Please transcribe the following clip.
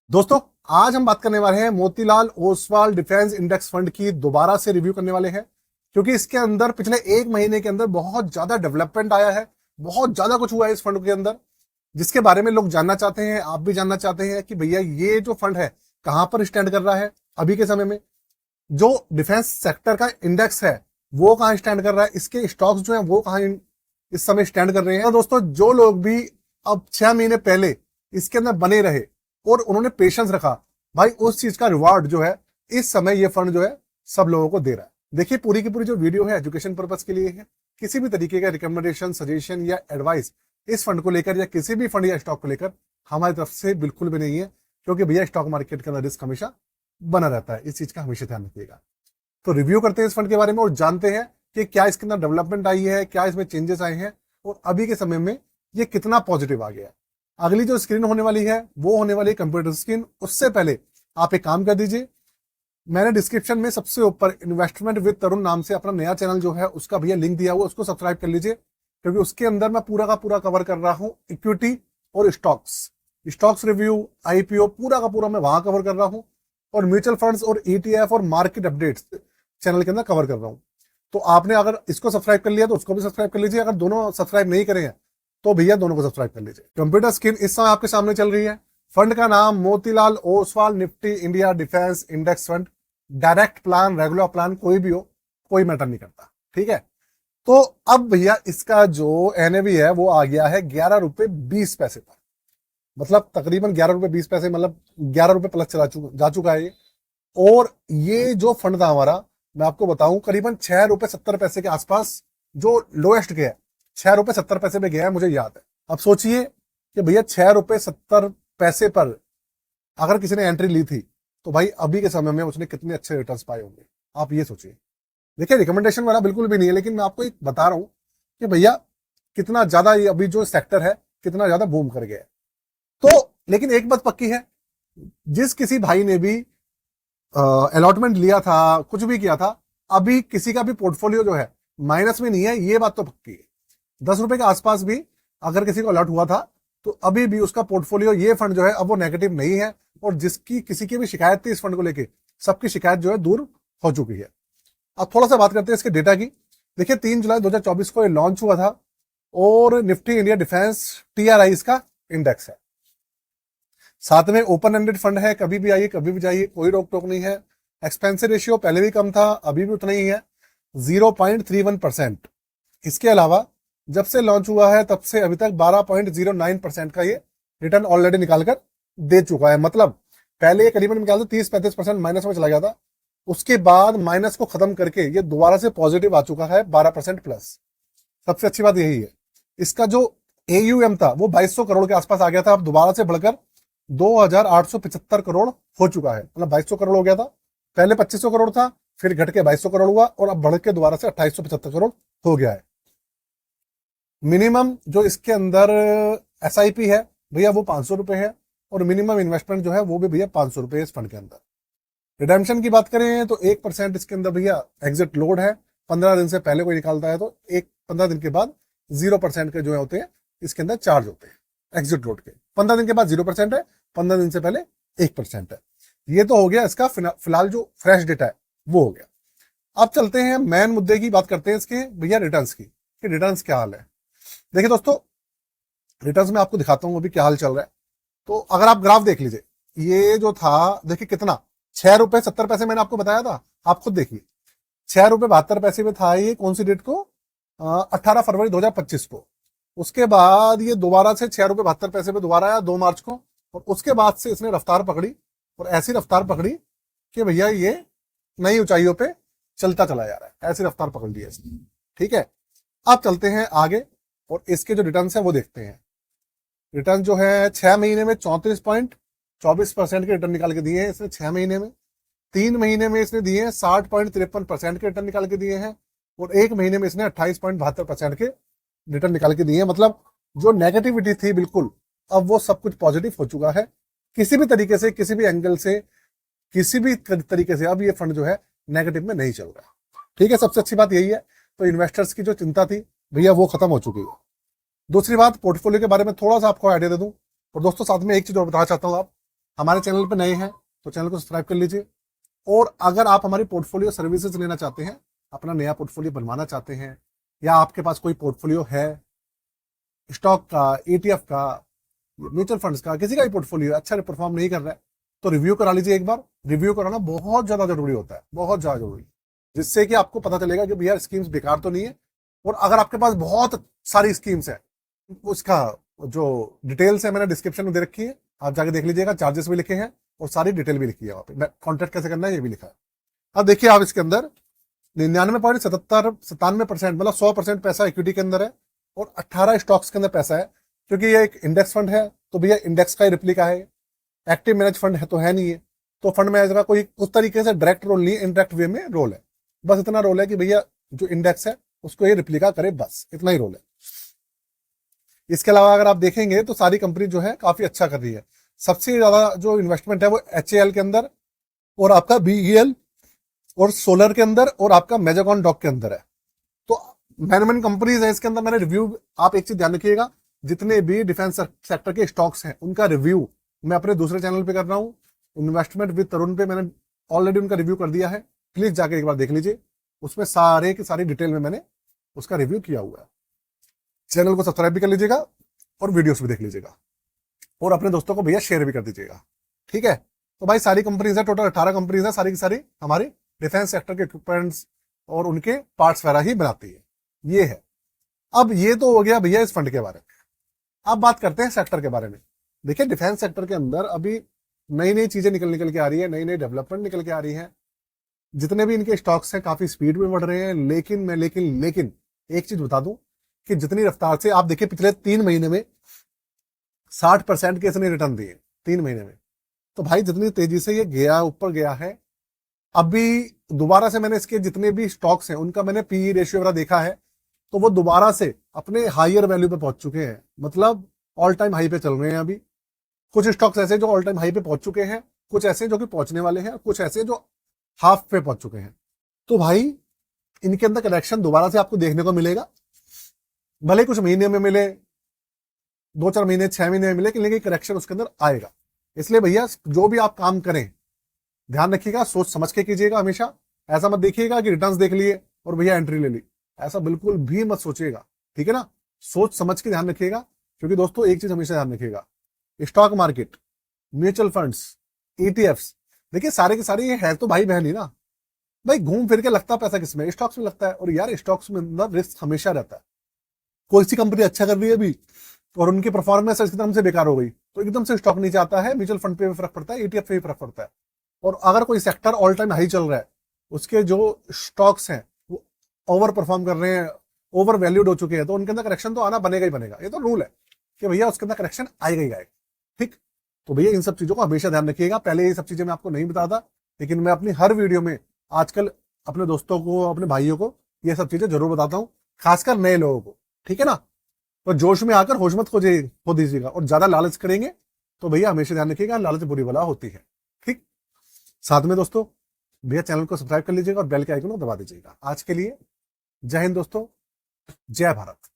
दोस्तों, आज हम बात करने वाले हैं Motilal Oswal defence index fund की। दोबारा से रिव्यू करने वाले हैं क्योंकि इसके अंदर पिछले एक महीने के अंदर बहुत ज्यादा डेवलपमेंट आया है। बहुत ज्यादा कुछ हुआ है इस फंड के अंदर, जिसके बारे में लोग जानना चाहते हैं। आप भी जानना चाहते हैं कि भैया ये जो फंड है कहां पर स्टैंड कर रहा है अभी के समय में। जो डिफेंस सेक्टर का इंडेक्स है वो कहां स्टैंड कर रहा है, इसके स्टॉक्स जो है वो कहां इस समय स्टैंड कर रहे हैं। तो दोस्तों, जो लोग भी अब 6 महीने पहले इसके अंदर बने रहे और उन्होंने पेशेंस रखा, भाई उस चीज का रिवार्ड जो है इस समय ये फंड जो है सब लोगों को दे रहा है। देखिए, पूरी की पूरी जो वीडियो है एजुकेशन पर्पस के लिए है। किसी भी तरीके का रिकमेंडेशन, सजेशन या एडवाइस इस फंड को लेकर या किसी भी फंड या स्टॉक को लेकर हमारी तरफ से बिल्कुल भी नहीं है, क्योंकि भैया स्टॉक मार्केट के अंदर रिस्क हमेशा बना रहता है। इस चीज का हमेशा ध्यान रखिएगा। तो रिव्यू करते हैं इस फंड के बारे में और जानते हैं कि क्या इसके अंदर डेवलपमेंट आई है, क्या इसमें चेंजेस आए हैं और अभी के समय में ये कितना पॉजिटिव आ गया है। अगली जो स्क्रीन होने वाली है वो होने वाली है कंप्यूटर स्क्रीन। उससे पहले आप एक काम कर दीजिए, मैंने डिस्क्रिप्शन में सबसे ऊपर इन्वेस्टमेंट विद तरुण नाम से अपना नया चैनल जो है उसका भैया लिंक दिया हुआ, उसको सब्सक्राइब कर लीजिए, क्योंकि उसके अंदर मैं पूरा का पूरा कवर कर रहा हूं इक्विटी और स्टॉक्स रिव्यू, आईपीओ पूरा का पूरा मैं वहां कवर कर रहा हूं, और म्यूचुअल फंड्स और ईटीएफ और मार्केट अपडेट्स चैनल के अंदर कवर कर रहा हूं। तो आपने अगर इसको सब्सक्राइब कर लिया तो उसको भी सब्सक्राइब कर लीजिए। अगर दोनों सब्सक्राइब नहीं करे हैं तो भैया दोनों को सब्सक्राइब कर लीजिए। कंप्यूटर स्क्रीन इस समय आपके सामने चल रही है। फंड का नाम Motilal Oswal Nifty India defence index fund. Direct plan, regular plan, कोई भी हो, कोई मैटर नहीं करता, ठीक है। तो अब भैया इसका जो एनएवी है वो आ गया है 11 रुपए 20 पैसे पर। मतलब तकरीबन 11 रुपए 20 पैसे, मतलब 11 रुपए प्लस जा चुका है ये। और ये जो फंड था हमारा, मैं आपको बताऊं, करीबन 6 रुपए 70 पैसे के आसपास जो लोएस्ट गया है, 6 रुपए 70 पैसे पे गया है, मुझे याद है। अब सोचिए कि भैया 6 रुपए 70 पैसे पर अगर किसी ने एंट्री ली थी तो भाई अभी के समय में उसने कितने अच्छे रिटर्न्स पाए होंगे, आप ये सोचिए। देखिए, रिकमेंडेशन वाला बिल्कुल भी नहीं है, लेकिन मैं आपको एक बता रहा हूं कि भैया कितना ज्यादा ये अभी जो सेक्टर है कितना ज्यादा बूम कर गया है। तो लेकिन एक बात पक्की है, जिस किसी भाई ने भी अलॉटमेंट लिया था, कुछ भी किया था, अभी किसी का भी पोर्टफोलियो जो है माइनस में नहीं है, ये बात तो पक्की है। 10 रुपए के आसपास भी अगर किसी को अलॉट हुआ था तो अभी भी उसका पोर्टफोलियो, ये फंड जो है अब वो नेगेटिव नहीं है। और जिसकी किसी की भी शिकायत थी इस फंड को लेके, सबकी शिकायत जो है दूर हो चुकी है। अब थोड़ा सा बात करते हैं इसके डेटा की। देखिए, 3 जुलाई 2024 को ये लॉन्च हुआ था और निफ्टी इंडिया डिफेंस टीआरआई इसका इंडेक्स है। साथ में ओपन एंडेड फंड है, कभी भी आइए कभी भी जाइए, कोई रोक टोक नहीं है। एक्सपेंसिव रेशियो पहले भी कम था, अभी भी उतना ही है, 0.31%। इसके अलावा जब से लॉन्च हुआ है तब से अभी तक 12.09% का ये रिटर्न ऑलरेडी निकालकर दे चुका है। मतलब पहले ये करीबन निकाल 30-35% माइनस में चला गया था, उसके बाद माइनस को खत्म करके ये दोबारा से पॉजिटिव आ चुका है 12% प्लस। सबसे अच्छी बात यही है, इसका जो एयूएम था वो 2200 करोड़ के आसपास आ गया था, अब दोबारा से बढ़कर 2875 करोड़ हो चुका है। मतलब 2200 करोड़ हो गया था, पहले 2500 करोड़ था, फिर घट के 2200 करोड़ हुआ और अब बढ़ के दोबारा से 2875 करोड़ हो गया है। मिनिमम जो इसके अंदर एसआईपी है भैया वो 500 रुपए है, और मिनिमम इन्वेस्टमेंट जो है वो भी भैया 500 रुपए इस फंड के अंदर। रिडेम्पशन की बात करें तो 1% इसके अंदर भैया एग्जिट लोड है। 15 दिन से पहले कोई निकालता है तो 15 दिन के बाद 0% के जो होते हैं इसके अंदर चार्ज होते हैं एग्जिट लोड के। 15 दिन के बाद 0% है, 15 दिन से पहले 1% है। ये तो हो गया इसका फिलहाल जो फ्रेश डेटा है वो हो गया। अब चलते हैं मेन मुद्दे की बात करते हैं इसके भैया रिटर्न्स की, कि रिटर्न्स क्या हाल है। देखिए दोस्तों, रिटर्न्स में आपको दिखाता हूं अभी क्या हाल चल रहा है। तो अगर आप ग्राफ देख लीजिए, ये जो था, देखिए कितना, 6 रुपए 70 पैसे मैंने आपको बताया था, आप खुद देखिए 6 रुपए 72 पैसे में था ये। कौन सी डेट को? 18 फरवरी 2025 को। उसके बाद ये दोबारा से 6 रुपए 72 पैसे पे दोबारा आया 2 मार्च को, और उसके बाद से इसने रफ्तार पकड़ी, और ऐसी रफ्तार पकड़ी कि भैया ये नई ऊंचाइयों पे चलता चला जा रहा है। ऐसी रफ्तार पकड़ ली है इसने, ठीक है। अब चलते हैं आगे और इसके जो रिटर्न है वो देखते हैं। रिटर्न जो है 6 महीने में 34.24% के रिटर्न निकाल के दिए हैं इसने 6 महीने में। 3 महीने में इसने दिए हैं 60.53% के रिटर्न निकाल के दिए हैं, और 1 महीने में इसने 28.72% के रिटर्न निकाल के दिए हैं। मतलब जो नेगेटिविटी थी बिल्कुल, अब वो सब कुछ पॉजिटिव हो चुका है। किसी भी तरीके से, किसी भी एंगल से, किसी भी तरीके से अब ये फंड जो है नेगेटिव में नहीं चल रहा, ठीक है। सबसे अच्छी बात यही है। तो इन्वेस्टर्स की जो चिंता थी भैया वो खत्म हो चुकी है। दूसरी बात, पोर्टफोलियो के बारे में थोड़ा सा आपको आइडिया दे दूं। और दोस्तों साथ में एक चीज और बताना चाहता हूं, हमारे चैनल पे नए हैं तो चैनल को सब्सक्राइब कर लीजिए। और अगर आप हमारी पोर्टफोलियो सर्विसेज लेना चाहते हैं, अपना नया पोर्टफोलियो बनवाना चाहते हैं, या आपके पास कोई पोर्टफोलियो है स्टॉक का, ETF का, म्यूचुअल फंड्स का, किसी का भी पोर्टफोलियो अच्छा परफॉर्म नहीं कर रहा है, तो रिव्यू करा लीजिए एक बार। रिव्यू कराना बहुत ज्यादा जरूरी होता है, बहुत ज्यादा जरूरी, जिससे कि आपको पता चलेगा कि भैया स्कीम्स बेकार तो नहीं है। और अगर आपके पास बहुत सारी स्कीम्स है, उसका जो डिटेल्स है मैंने डिस्क्रिप्शन में दे रखी है, आप जाके देख लीजिएगा। चार्जेस भी लिखे हैं और सारी डिटेल भी लिखी है वहाँ पे, कॉन्टैक्ट कैसे करना है ये भी लिखा है। अब देखिए आप इसके अंदर 99.77% मतलब 100% पैसा इक्विटी के अंदर है और 18 स्टॉक्स के अंदर पैसा है। क्योंकि ये एक इंडेक्स फंड है तो भैया इंडेक्स का ही रिप्लिका है, एक्टिव मैनेज फंड है तो है नहीं है। तो फंड मैनेजर का कोई उस तरीके से डायरेक्ट रोल नहीं है, इनडायरेक्ट वे में रोल है। बस इतना रोल है कि भैया जो इंडेक्स है उसको ये रिप्लिका करे, बस इतना ही रोल है। इसके अलावा अगर आप देखेंगे तो सारी कंपनी जो है काफी अच्छा कर रही है। सबसे ज्यादा जो इन्वेस्टमेंट है वो HAL के अंदर और आपका BEL और सोलर के अंदर और आपका मेजागॉन डॉक के अंदर है। तो मैनेजमेंट कंपनीज है इसके अंदर। मैंने रिव्यू, आप एक चीज ध्यान रखिएगा, जितने भी डिफेंस सेक्टर के स्टॉक्स हैं उनका रिव्यू मैं अपने दूसरे चैनल पे कर रहा हूँ, इन्वेस्टमेंट विद तरुण पे मैंने ऑलरेडी उनका रिव्यू कर दिया है। प्लीज जाके एक बार देख लीजिए, उसमें सारे की सारी डिटेल में मैंने उसका रिव्यू किया हुआ है। चैनल को सब्सक्राइब भी कर लीजिएगा और वीडियोस भी देख लीजिएगा और अपने दोस्तों को भैया शेयर भी कर दीजिएगा, ठीक है। तो भाई सारी कंपनीज है, टोटल 18 कंपनीज है, सारी की सारी हमारी डिफेंस सेक्टर के इक्विपमेंट्स और उनके पार्ट्स वगैरह ही बनाती है, ये है। अब ये तो हो गया भैया इस फंड के बारे में। अब बात करते हैं सेक्टर के बारे में। देखिए डिफेंस सेक्टर के अंदर अभी नई नई चीजें निकल के आ रही है, नई नई डेवलपमेंट निकल के आ रही है। जितने भी इनके स्टॉक्स हैं काफी स्पीड में बढ़ रहे हैं। लेकिन एक चीज बता दूं कि जितनी रफ्तार से आप देखिए पिछले 3 महीने में 60% के इसने रिटर्न दिए 3 महीने में। तो भाई जितनी तेजी से ये गया ऊपर गया है, अभी दोबारा से मैंने इसके जितने भी स्टॉक्स हैं उनका मैंने PE रेशियो वगैरह देखा है, तो वो दोबारा से अपने हायर वैल्यू पे पहुंच चुके हैं, मतलब ऑल टाइम हाई पे चल रहे हैं अभी। कुछ स्टॉक्स ऐसे जो ऑल टाइम हाई पे पहुंच चुके हैं, कुछ ऐसे जो कि पहुंचने वाले हैं, कुछ ऐसे जो हाफ पे पहुंच चुके हैं। तो भाई इनके अंदर करेक्शन दोबारा से आपको देखने को मिलेगा, भले कुछ महीने में मिले, 2-4 महीने 6 महीने में मिले, लेकिन करेक्शन उसके अंदर आएगा। इसलिए भैया जो भी आप काम करें ध्यान रखिएगा, सोच समझ के कीजिएगा हमेशा। ऐसा मत देखिएगा कि रिटर्न्स देख लिए और भैया एंट्री ले ली, ऐसा बिल्कुल भी मत सोचिएगा, ठीक है ना। सोच समझ के ध्यान रखिएगा। क्योंकि दोस्तों एक चीज हमेशा ध्यान रखिएगा, stock market, mutual funds, ETFs, देखिए सारे के सारे ये है तो भाई बहन ही ना। भाई घूम फिर के लगता पैसा किसमें, स्टॉक्स में लगता है। और यार स्टॉक्स में अंदर रिस्क हमेशा रहता है। कोई सी कंपनी अच्छा कर रही है अभी और उनकी परफॉर्मेंस एकदम से बेकार हो गई तो एकदम से स्टॉक नीचे आता है, म्यूचुअल फंड पे भी फर्क पड़ता है, ETF पे भी फर्क पड़ता है। और अगर कोई सेक्टर ऑल टाइम हाई चल रहा है, उसके जो स्टॉक्स हैं वो ओवर परफॉर्म कर रहे हैं, ओवर वैल्यूड हो चुके हैं, तो उनके अंदर करेक्शन तो आना बनेगा ही बनेगा। ये तो रूल है कि भैया उसके अंदर करेक्शन आएगा ही आएगा, ठीक। तो भैया इन सब चीजों को हमेशा ध्यान रखिएगा। पहले ये सब चीजें मैं आपको नहीं बताता, लेकिन मैं अपनी हर वीडियो में आजकल अपने दोस्तों को, अपने भाइयों को ये सब चीजें जरूर बताता हूँ, खासकर नए लोगों को, ठीक है ना। तो जोश में आकर होश मत खो दीजिएगा। और ज्यादा लालच करेंगे तो भैया हमेशा ध्यान रखिएगा, लालच बुरी बला होती है, ठीक। साथ में दोस्तों भैया चैनल को सब्सक्राइब कर लीजिएगा और बेल के आइकन को दबा दीजिएगा। आज के लिए जय हिंद दोस्तों, जय भारत।